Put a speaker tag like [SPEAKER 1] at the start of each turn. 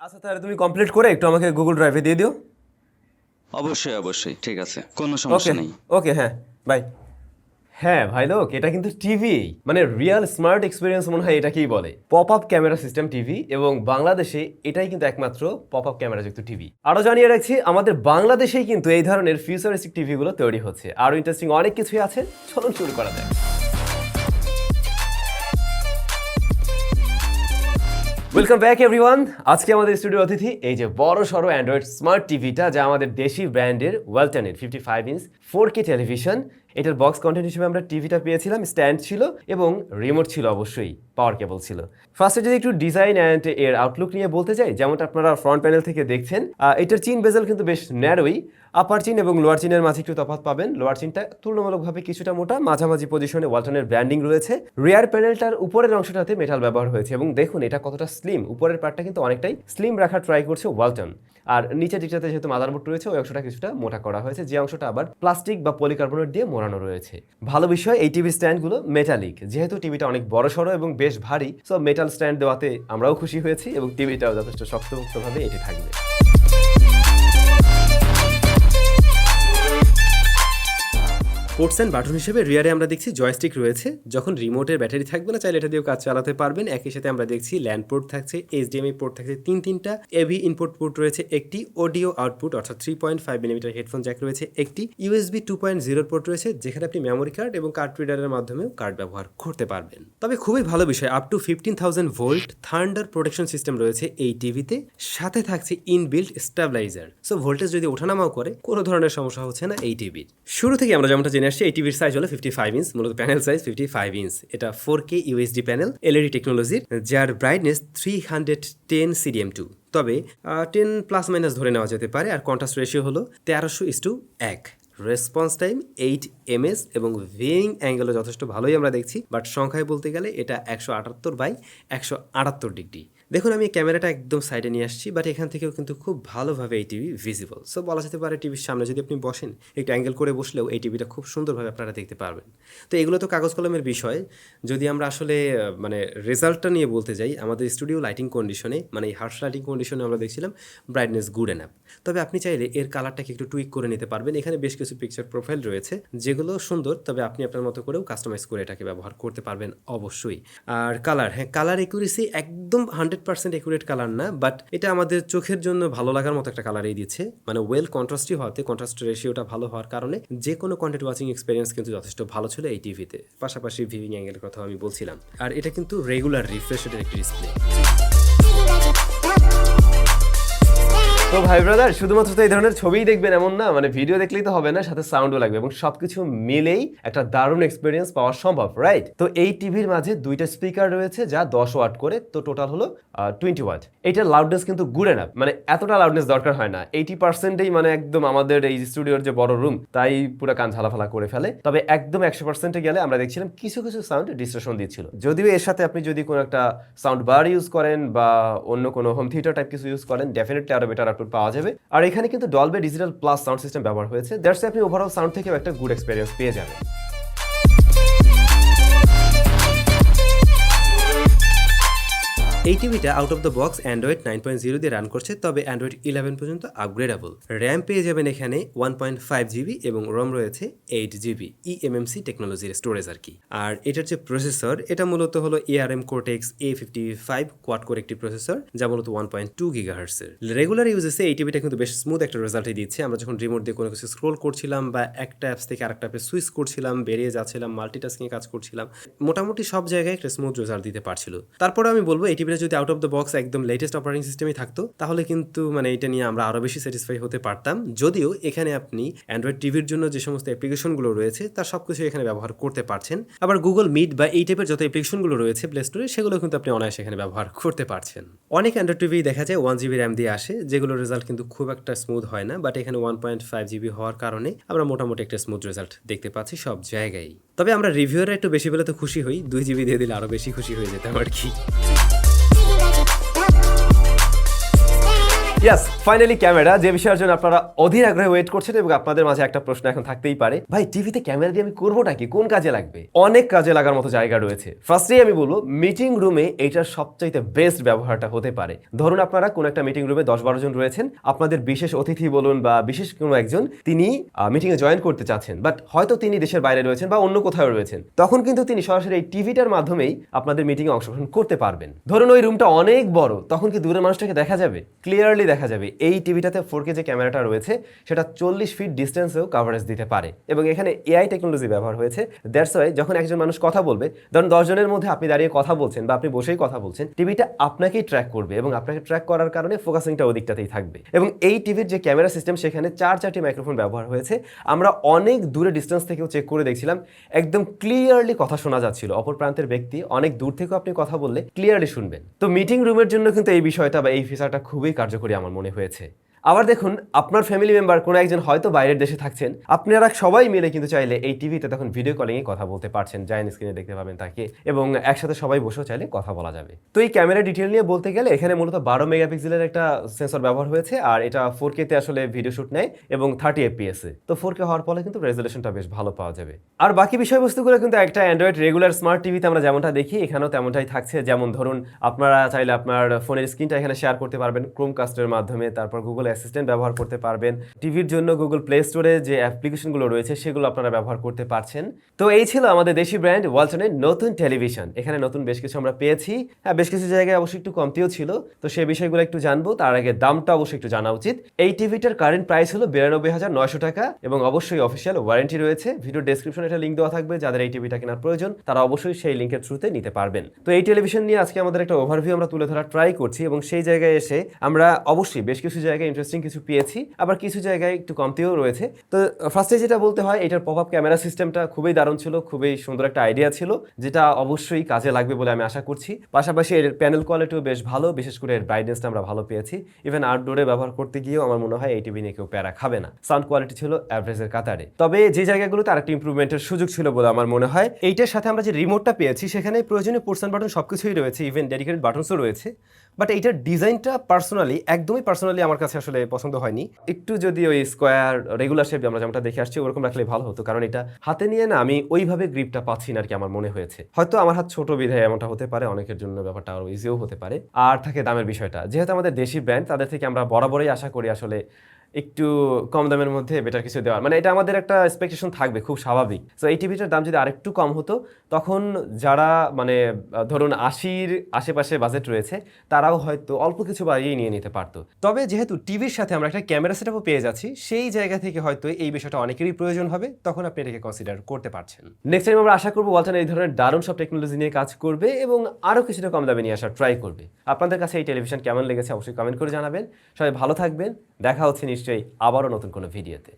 [SPEAKER 1] আচ্ছা তাহলে তুমি কমপ্লিট করে একটু আমাকে গুগল ড্রাইভে দিয়ে দিও।
[SPEAKER 2] অবশ্যই অবশ্যই, ঠিক আছে, কোনো
[SPEAKER 1] ওকে
[SPEAKER 2] সমস্যা নেই।
[SPEAKER 1] ওকে, হ্যাঁ বাই। হ্যাঁ ভাই লোক, এটা কিন্তু টিভি, মানে রিয়েল স্মার্ট এক্সপিরিয়েন্স মনে হয় এটাকেই বলে। Pop up camera system TV, এবং বাংলাদেশে এটাই কিন্তু একমাত্র পপ আপ ক্যামেরা যুক্ত টিভি। আরো জানিয়ে রাখছি, আমাদের বাংলাদেশেই কিন্তু এই ধরনের ফিউচারিস্টিক টিভিগুলো তৈরি হচ্ছে। আরো ইন্টারেস্টিং অনেক কিছুই আছে, চলুন শুরু করা যাক। Welcome back everyone. আজকে আমাদের স্টুডিও অতিথি এই যে বড় সড়ো অ্যান্ড্রয়েড স্মার্ট টিভিটা, যা আমাদের দেশি ব্র্যান্ডের ওয়ালটনের 55 ইঞ্চ 4K টেলিভিশন। এটার বক্স কন্টেন্ট হিসেবে আমরা টিভিটা পেয়েছিলাম, স্ট্যান্ড ছিল এবং রিমোট ছিল, অবশ্যই পাওয়ার কেবল ছিল। ফার্স্টে যদি একটু ডিজাইন অ্যান্ড এর আউটলুক নিয়ে বলতে চাই, যেমনটা আপনারা ফ্রন্ট প্যানেল থেকে দেখছেন, এটার চিন বেজেল কিন্তু বেশ ন্যারোই। আপার চিন এবং লোয়ার চিনের মাঝে একটু তফাৎ পাবেন। লোয়ার চিনটা তুলনামূলকভাবে কিছুটা মোটা, মাঝামাঝি পজিশনে ওয়ালটনের ব্র্যান্ডিং রয়েছে। রিয়ার প্যানেলটার উপরের অংশটাতে মেটাল ব্যবহার হয়েছে, এবং দেখুন এটা কতটা স্লিম। উপরের পার্টটা কিন্তু অনেকটাই স্লিম রাখার ট্রাই করছে ওয়ালটন। আর নিচের দিকটাতে যেহেতু মাদারবোর্ড রয়েছে, ওই অংশটা কিছুটা মোটা করা হয়েছে, যে অংশটা আবার প্লাস্টিক বা পলিকার্বনেট দিয়ে মোড়ানো রয়েছে। ভালো বিষয়, এই টিভি স্ট্যান্ডগুলো মেটালিক। যেহেতু টিভিটা অনেক বড় সড়ো এবং বেশ ভারী, সো মেটাল স্ট্যান্ড দেওয়াতে আমরাও খুশি হয়েছি, এবং টিভিটাও যথেষ্ট শক্তপোক্তভাবে এটি থাকবে। পোর্টস অ্যান্ড বাটন হিসেবে রিয়ারে আমরা দেখছি জয়স্টিক রয়েছে। যখন রিমোটের ব্যাটারি থাকবে না, চাইলে এটা দিয়েও কাজ চালাতে পারবেন। একই সাথে আমরা দেখছি ল্যান্ড পোর্ট থাকছে, HDMI পোর্ট থাকছে তিনটা, এভি ইনপুট পোর্ট রয়েছে একটি, অডিও আউটপুট অর্থাৎ 3.5 মিলিমিটার হেডফোন জ্যাক রয়েছে একটি, USB 2.0 পোর্ট রয়েছে, যেখানে আপনি মেমোরি কার্ড এবং কার্ড রিডারের মাধ্যমেও কার্ড ব্যবহার করতে পারবেন। তবে খুবই ভালো বিষয়, up to 15,000 volt thunder protection system রয়েছে এই টিভিতে। সাথে থাকছে ইনবিল্ট স্টেবিলাইজার, সো ভোল্টেজ যদি ওঠানামাও করে কোনো ধরনের সমস্যা হচ্ছে না এই টিভির। শুরু থেকে আমরা যেমনটা জেনে আসছি, এই টিভির সাইজ হলো 55 ইঞ্চ, মূলত প্যানেল সাইজ 55 ইঞ্চ। এটা 4K UHD প্যানেল, LED টেকনোলজির, যার ব্রাইটনেস 310 CDM2, তবে 10 প্লাস মাইনাস ধরে নেওয়া যেতে পারে। আর কন্ট্রাস্ট রেশিও হলো 1300:1। রেসপন্স টাইম 8 ms, এবং ভিউইং অ্যাঙ্গেলও যথেষ্ট ভালোই আমরা দেখছি, বাট সংখ্যায় বলতে গেলে এটা 178/178 ডিগ্রি। দেখুন আমি ক্যামেরাটা একদম সাইডে নিয়ে আসছি, বাট এখান থেকেও কিন্তু খুব ভালোভাবে এই টিভি ভিজিবল। সো বলা যেতে পারে টিভির সামনে যদি আপনি বসেন, একটু অ্যাঙ্গেল করে বসলেও এই টিভিটা খুব সুন্দরভাবে আপনারা দেখতে পারবেন। তো এগুলো তো কাগজ কলমের বিষয়। যদি আমরা আসলে মানে রেজাল্টটা নিয়ে বলতে যাই, আমাদের স্টুডিও লাইটিং কন্ডিশনে, মানে এই হার্শ লাইটিং কন্ডিশনে আমরা দেখছিলাম ব্রাইটনেস গুড এনাফ। তবে আপনি চাইলে এর কালারটাকে একটু টুইক করে নিতে পারবেন। এখানে বেশ কিছু পিকচার প্রোফাইল রয়েছে যেগুলো সুন্দর, তবে আপনি আপনার মতো করেও কাস্টমাইজ করে এটাকে ব্যবহার করতে পারবেন অবশ্যই। আর কালার, হ্যাঁ কালার একুরেসি একদম 100% একুরেট কালার না, বাট এটা আমাদের চোখের জন্য ভালো লাগার মতো একটা কালারই দিচ্ছে। মানে ওয়েল কন্ট্রাস্টই হওয়াতে, কন্ট্রাস্ট রেশিওটা ভালো হওয়ার কারণে যে কোনো কন্টেন্ট ওয়াচিং এক্সপিরিয়েন্স কিন্তু যথেষ্ট ভালো ছিল এই টিভিতে। পাশাপাশি ভিউইং অ্যাঙ্গেলের কথা আমি বলছিলাম। আর এটা কিন্তু রেগুলার রিফ্রেশ রেটের একটি ডিসপ্লে। তো ভাই ব্রাদার, শুধুমাত্র তো এই ধরনের ছবিই দেখবেন এমন না, মানে ভিডিও দেখলেই তো হবে না, সাথে সাউন্ডও লাগবে, এবং সবকিছু মিলেই একটা দারুণ এক্সপিরিয়েন্স পাওয়া সম্ভব, রাইট? তো এই টিভির মাঝে দুইটা স্পিকার রয়েছে, যা 10 ওয়াট করে, তো টোটাল হলো 20 ওয়াট। এইটার লাউডনেস কিন্তু গুড এনাফ, মানে এতটা লাউডনেস দরকার হয় না। 80%ই মানে একদম আমাদের এই স্টুডিওর যে বড় রুম, তাই পুরো কান ঝালাফালা করে ফেলে। তবে একদম 100%-এ গেলে আমরা দেখছিলাম কিছু সাউন্ড ডিস্টরশন দিচ্ছিল। যদিও এর সাথে আপনি যদি কোনো একটা সাউন্ড বার ইউজ করেন বা অন্য কোনো হোম থিয়েটার টাইপ কিছু ইউজ করেন, ডেফিনেটলি আরো বেটার আউটপুট পাওয়া যাবে। আর এখানে কিন্তু ডলবে ডিজিটাল প্লাস সাউন্ড সিস্টেম ব্যবহার হয়েছে, দ্যাটস আপনি ওভারঅল সাউন্ড থেকেও একটা গুড এক্সপেরিয়েন্স পেয়ে যাবেন। এই টিভিটা out of the box Android 9.0 দিয়ে রান করছে, তবে অ্যান্ড্রয়েড 11 পর্যন্ত আপগ্রেডেবল। র্যাম পেয়ে যাবেন এখানে 1.5 GB, এবং রম রয়েছে 8 GB eMMC টেকনোলজির স্টোরেজ আর কি। আর এটার যে প্রসেসর, এটা মূলত হলো ARM Cortex A55 quad core একটি প্রসেসর, যা মূলত 1.2 GHz এর। রেগুলার ইউজেসে এই টিভিটা কিন্তু বেশ স্মুথ একটা রেজাল্টই দিচ্ছে। আমরা যখন রিমোট দিয়ে কোনো কিছু স্ক্রোল করছিলাম বা একটা অ্যাপস থেকে আরেকটা অ্যাপে সুইচ করছিলাম, বেরিয়ে যাচ্ছিলাম, মাল্টিটাস্কিং কাজ করছিলাম, মোটামুটি সব জায়গায় একটা স্মুথ রেজাল্ট দিতে পারছিল। তারপরে আমি বলবো এই টিভিটা যদি আউট অফ দ্য বক্স একদম লেটেস্ট অপারেটিং সিস্টেমই থাকতো, তাহলে কিন্তু মানে এটা নিয়ে আমরা আরো বেশি স্যাটিসফাই হতে পারতাম। যদিও এখানে আপনি অ্যান্ড্রয়েড টিভির জন্য যে সমস্ত অ্যাপ্লিকেশনগুলো রয়েছে তার সবকিছু এখানে ব্যবহার করতে পারছেন। আবার গুগল মিট বা এই টাইপের যত অ্যাপ্লিকেশনগুলো রয়েছে প্লে স্টোরে, সেগুলো কিন্তু আপনি অনায়াসে এখানে ব্যবহার করতে পারছেন। অনেক অ্যান্ড্রয়েড টিভি দেখা যায় 1 GB র্যাম দিয়ে আসে, যেগুলো রেজাল্ট কিন্তু খুব একটা স্মুথ হয় না, বাট এখানে 1.5 GB হওয়ার কারণে আমরা মোটামুটি একটা স্মুথ রেজাল্ট দেখতে পাচ্ছি সব জায়গায়। তবে আমরা রিভিউয়াররা একটু বেশি পেলে তো খুশি হই, 2 GB দিয়ে দিলে আরো বেশি খুশি হয়ে যেতাম আর কি।
[SPEAKER 3] ইয়াস, ফাইনালি ক্যামেরা, যে বিষয়ের জন্য আপনারা অধীর আগ্রহে ওয়েট করছেন এবং আপনাদের মাঝে একটা প্রশ্ন এখন থাকতেই পারে, ভাই টিভিতে ক্যামেরা দিয়ে আমি করবোটা কি, কোন কাজে লাগবে? অনেক কাজে লাগার মতো জায়গা রয়েছে। ফার্স্টেই আমি বলবো মিটিং রুমে এইটার সবচাইতে বেস্ট ব্যবহারটা হতে পারে। ধরুন আপনারা কোন একটা মিটিং রুমে 10-12 জন রয়েছেন, আপনাদের বিশেষ অতিথি বলুন বা বিশেষ কোনো একজন তিনি মিটিংয়ে জয়েন করতে চাচ্ছেন, বাট হয়তো তিনি দেশের বাইরে রয়েছেন বা অন্য কোথাও রয়েছেন, তখন কিন্তু তিনি সরাসরি এই টিভিটার মাধ্যমেই আপনাদের মিটিংয়ে অংশগ্রহণ করতে পারবেন। ধরুন ওই রুমটা অনেক বড়, তখন কি দূরের মানুষটাকে দেখা যাবে? ক্লিয়ারলি দেখা যাবে। এই টিভিটাতে 4K যে ক্যামেরাটা রয়েছে সেটা 40 ফিট ডিস্টেন্সেও কভারেজ দিতে পারে এবং এখানে এআই টেকনোলজি ব্যবহার হয়েছে। দ্যাটস ওয়াই যখন একজন মানুষ কথা বলবে, ধরুন 10 জনের মধ্যে আপনি দাঁড়িয়ে কথা বলছেন বা আপনি বসেই কথা বলছেন, টিভিটা আপনাকেই ট্র্যাক করবে এবং আপনাকে ট্র্যাক করার কারণে ফোকাসিংটা ওদিকটাতেই থাকবে। এবং এই টিভির যে ক্যামেরা সিস্টেম সেখানে 4টি মাইক্রোফোন ব্যবহার হয়েছে। আমরা অনেক দূরে ডিস্টেন্স থেকেও চেক করে দেখছিলাম, একদম ক্লিয়ারলি কথা শোনা যাচ্ছিল। অপর প্রান্তের ব্যক্তি অনেক দূর থেকেও আপনি কথা বললে ক্লিয়ারলি শুনবেন। তো মিটিং রুমের জন্য কিন্তু এই বিষয়টা বা এই ফিচারটা খুবই কার্যকরী আমার মনে হয়েছে। আবার দেখুন আপনার ফ্যামিলি মেম্বার কোনো একজন হয়তো বাইরের দেশে থাকছেন, আপনারা সবাই মিলে কিন্তু চাইলে এই টিভিতে তখন ভিডিও কলিংয়ে কথা বলতে পারছেন, জায়েন্ট স্ক্রিনে দেখতে পাবেন তাকে এবং একসাথে সবাই বসেও চাইলে কথা বলা যাবে। তো এই ক্যামেরা ডিটেল নিয়ে বলতে গেলে এখানে মূলত 12 মেগাপিক্সেলের একটা সেন্সর ব্যবহার হয়েছে আর এটা 4K তে আসলে ভিডিও শুট নেয় এবং 30 FPS এ। তো 4K হওয়ার ফলে কিন্তু রেজোলিউশনটা বেশ ভালো পাওয়া যাবে। আর বাকি বিষয়বস্তুগুলো কিন্তু একটা অ্যান্ড্রয়েড রেগুলার স্মার্ট টিভিতে আমরা যেমনটা দেখি এখানেও তেমনটাই থাকছে। যেমন ধরুন আপনারা চাইলে আপনার ফোনের স্ক্রিনটা এখানে শেয়ার করতে পারবেন ক্রোমকাস্টের মাধ্যমে, তারপর গুগল অ্যাসিস্ট্যান্ট ব্যবহার করতে পারবেন, টিভির জন্য গুগল প্লে স্টোরে যে অ্যাপ্লিকেশনগুলো রয়েছে সেগুলো আপনারা ব্যবহার করতে পারছেন। তো এই ছিল আমাদের দেশি ব্র্যান্ড ওয়ালটনের নতুন টেলিভিশন। এখানে নতুন বেশ কিছু আমরা পেয়েছি, হ্যাঁ বেশ কিছু জায়গায় অবশ্যই একটু কমতিও ছিল, তো সেই বিষয়গুলো একটু জানবো। তার আগে দামটা অবশ্যই একটু জানা উচিত। এই টিভিটার কারেন্ট প্রাইস হলো 92,900 টাকা এবং অবশ্যই অফিসিয়াল ওয়ারেন্টি রয়েছে। ভিডিও ডেসক্রিপশনে একটা লিঙ্ক দেওয়া থাকবে, যাদের এই টিভিটা কেনার প্রয়োজন তারা অবশ্যই সেই লিঙ্কের থ্রুতে নিতে পারবেন। তো এই টেলিভিশন নিয়ে আজকে আমাদের একটা ওভারভিউ আমরা তুলে ধরার ট্রাই করছি এবং সেই জায়গায় এসে আমরা অবশ্যই বেশ কিছু জায়গায় ইন্টারেস্টিং কিছু পেয়েছি, আবার কিছু জায়গায় একটু কমতিও রয়েছে। তো ফার্স্টে যেটা বলতে হয়, এটার পপ আপ ক্যামেরা সিস্টেমটা খুবই দারুণ ছিল, খুবই সুন্দর একটা আইডিয়া ছিল, যেটা অবশ্যই কাজে লাগবে বলে আমি আশা করছি। পাশাপাশি এর প্যানেল কোয়ালিটিও বেশ ভালো, বিশেষ করে এর ব্রাইটনেসটা আমরা ভালো পেয়েছি। ইভেন আউটডোরে ব্যবহার করতে গিয়েও আমার মনে হয় এই টিভি নিয়ে কেউ প্যারা খাবে না। সাউন্ড কোয়ালিটি ছিল অ্যাভারেজের কাতারে, তবে যে জায়গাগুলোতে আরেকটা ইমপ্রুভমেন্টের সুযোগ ছিল বলে আমার মনে হয়। এইটার সাথে আমরা যে রিমোটটা পেয়েছি সেখানে প্রয়োজনীয় পোর্টস অ্যান্ড বাটন সবকিছুই রয়েছে, ইভেন ডেডিকেটেড বাটনসও রয়েছে। বাট এইটার ডিজাইনটা একদমই পার্সোনালি আমার কাছে আসলে পছন্দ হয়নি। একটু যদি ওই স্কোয়ার রেগুলার শেপ আমরা যেমনটা দেখে আসছি ওরকম রাখলে ভালো হতো, কারণ এটা হাতে নিয়ে না আমি ওইভাবে গ্রিপটা পাচ্ছি না আর কি, আমার মনে হয়েছে। হয়তো আমার হাত ছোট বিধায় এমনটা হতে পারে, অনেকের জন্য ব্যাপারটা আরো ইজিও হতে পারে। আর থাকে দামের বিষয়টা, যেহেতু আমাদের দেশি ব্র্যান্ড তাদের থেকে আমরা বরাবরই আশা করি আসলে একটু কম দামের মধ্যে বেটার কিছু দেওয়ার, মানে এটা আমাদের একটা এক্সপেকটেশন থাকবে, খুব স্বাভাবিক। তো এই টিভিটার দাম যদি আরেকটু কম হতো তখন যারা মানে ধরুন 80-র আশেপাশে বাজেট রয়েছে তারাও হয়তো অল্প কিছু বাড়িয়ে নিয়ে নিতে পারতো। তবে যেহেতু টিভির সাথে আমরা একটা ক্যামেরা সেটআপও পেয়ে যাচ্ছি, সেই জায়গা থেকে হয়তো এই বিষয়টা অনেকেরই প্রয়োজন হবে, তখন আপনি এটাকে কনসিডার করতে পারছেন। নেক্সট টাইম আমরা আশা করবো ওয়ালটন এই ধরনের দারুণ সব টেকনোলজি নিয়ে কাজ করবে এবং আরও কিছুটা কম দামে নিয়ে আসার ট্রাই করবে। আপনাদের কাছে এই টেলিভিশন কেমন লেগেছে অবশ্যই কমেন্ট করে জানাবেন। সবাই ভালো থাকবেন, দেখা হচ্ছে নিশ্চয়ই আবারও নতুন কোনো ভিডিওতে।